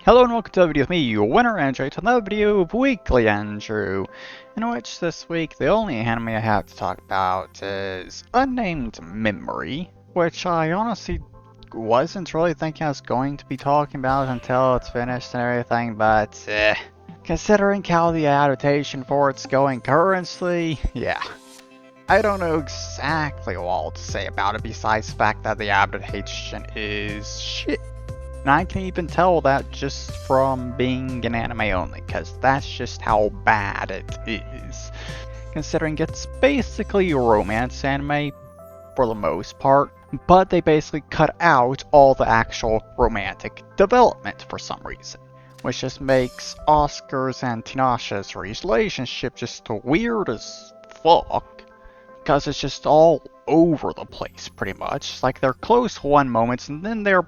Hello and welcome to a video with me, Winner Andrew, to another video of Weekly Andrew, in which this week the only anime I have to talk about is Unnamed Memory, which I honestly wasn't really thinking I was going to be talking about until it's finished and everything, but considering how the adaptation for it's going currently, yeah. I don't know exactly what to say about it besides the fact that the adaptation is shit. And I can even tell that just from being an anime only, because that's just how bad it is. Considering it's basically a romance anime for the most part, but they basically cut out all the actual romantic development for some reason. Which just makes Oscar's and Tinasha's relationship just weird as fuck. Because it's just all over the place pretty much. It's like they're close one moment and then they're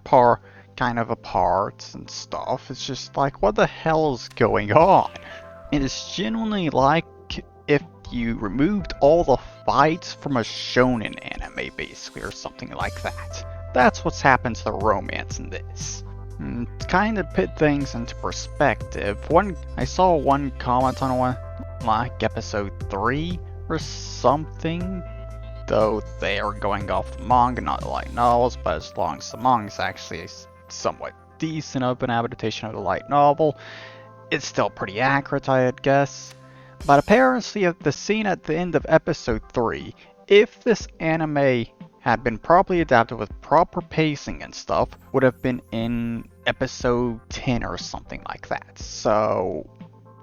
kind of apart and stuff. It's just like, what the hell is going on? It is genuinely like if you removed all the fights from a shonen anime, basically, or something like that. That's what's happened to the romance in this. And to kind of put things into perspective, I saw one comment on one, like episode 3 or something, though they are going off the manga, not the light novels, but as long as the manga is actually somewhat decent of an adaptation of the light novel, it's still pretty accurate, I'd guess. But apparently the scene at the end of episode 3, if this anime had been properly adapted with proper pacing and stuff, would have been in episode 10 or something like that. So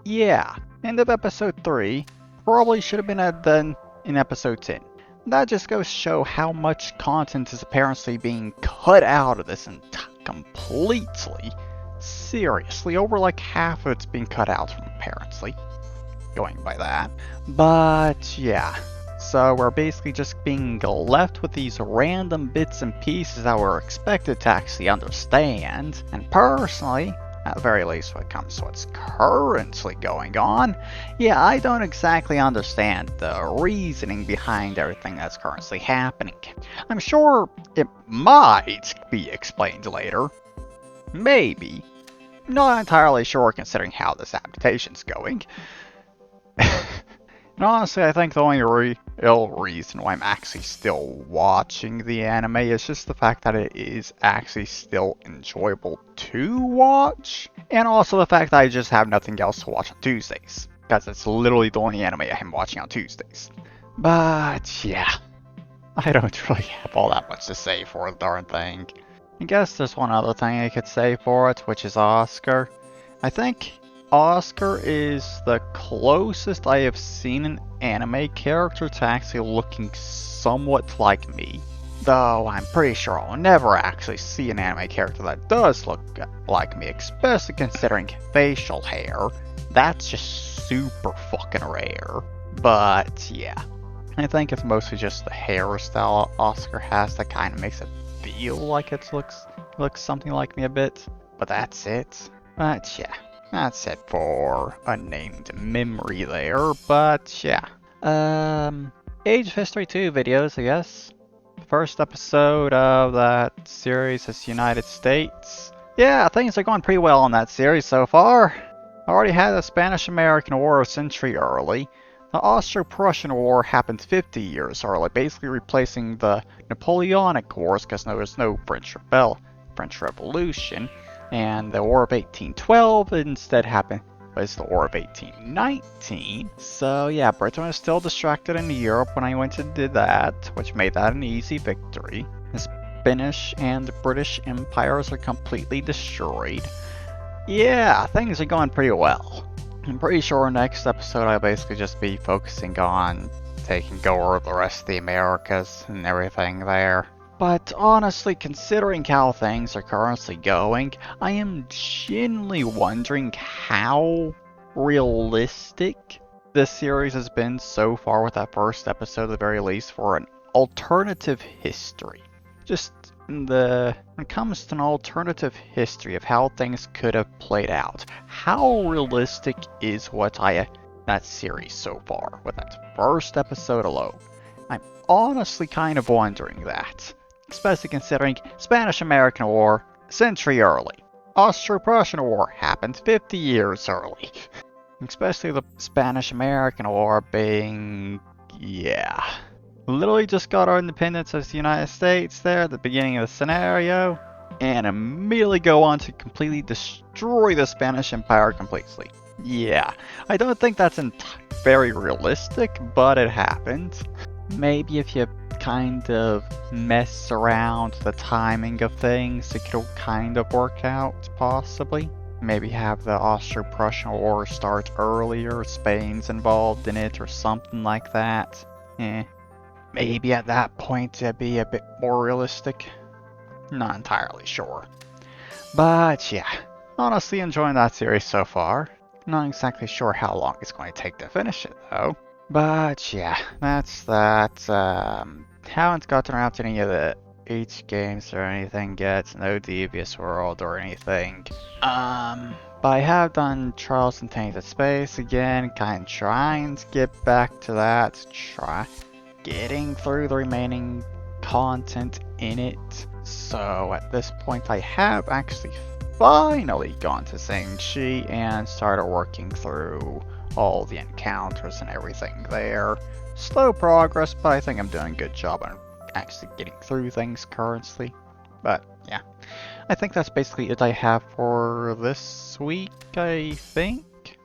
yeah, end of episode 3 probably should have been then in episode 10. That just goes to show how much content is apparently being cut out of this completely. Seriously, over like half of it's being cut out from apparently. Going by that. But yeah. So we're basically just being left with these random bits and pieces that we're expected to actually understand. And personally, at the very least when it comes to what's currently going on, yeah, I don't exactly understand the reasoning behind everything that's currently happening. I'm sure it might be explained later. Maybe. Not entirely sure considering how this adaptation's going. And honestly, I think the only real reason why I'm actually still watching the anime is just the fact that it is actually still enjoyable to watch. And also the fact that I just have nothing else to watch on Tuesdays. Because it's literally the only anime I am watching on Tuesdays. But yeah, I don't really have all that much to say for the darn thing. I guess there's one other thing I could say for it, which is Oscar. I think Oscar is the closest I have seen an anime character to actually looking somewhat like me. Though I'm pretty sure I'll never actually see an anime character that does look like me, especially considering facial hair. That's just super fucking rare. But yeah, I think it's mostly just the hairstyle Oscar has that kind of makes it feel like it looks something like me a bit. But that's it. But yeah. That's it for Unnamed Memory there, but yeah. Age of History 2 videos, I guess. First episode of that series is United States. Yeah, things are going pretty well on that series so far. I already had the Spanish-American War a century early. The Austro-Prussian War happened 50 years early, basically replacing the Napoleonic Wars because there was no French Revolution. And the War of 1812 instead was the War of 1819. So yeah, Britain was still distracted in Europe when I went and did that, which made that an easy victory. The Spanish and the British empires are completely destroyed. Yeah, things are going pretty well. I'm pretty sure next episode I'll basically just be focusing on taking over the rest of the Americas and everything there. But honestly, considering how things are currently going, I am genuinely wondering how realistic this series has been so far with that first episode at the very least for an alternative history. Just when it comes to an alternative history of how things could have played out, how realistic is that series so far with that first episode alone? I'm honestly kind of wondering that. Especially considering Spanish-American War, century early. Austro-Prussian War happened 50 years early. Especially the Spanish-American War being... yeah. Literally just got our independence as the United States there at the beginning of the scenario, and immediately go on to completely destroy the Spanish Empire completely. Yeah, I don't think that's very realistic, but it happened. Maybe if you kind of mess around the timing of things, it could kind of work out, possibly. Maybe have the Austro-Prussian War start earlier, Spain's involved in it, or something like that. Maybe at that point it'd be a bit more realistic. Not entirely sure. But yeah, honestly enjoying that series so far. Not exactly sure how long it's going to take to finish it though. But yeah, that's that. Haven't gotten around to any of the H games or anything yet. No Devious World or anything. But I have done Charles and Tainted Space again, kind of trying to get back to that. Try getting through the remaining content in it. So at this point I have actually finally gone to Zhengxi and started working through all the encounters and everything there. Slow progress, but I think I'm doing a good job on actually getting through things currently. But yeah, I think that's basically it I have for this week, I think.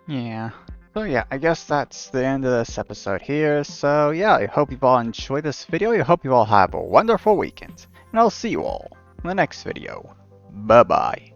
Yeah. So yeah, I guess that's the end of this episode here. So yeah, I hope you've all enjoyed this video. I hope you all have a wonderful weekend. And I'll see you all in the next video. Bye bye.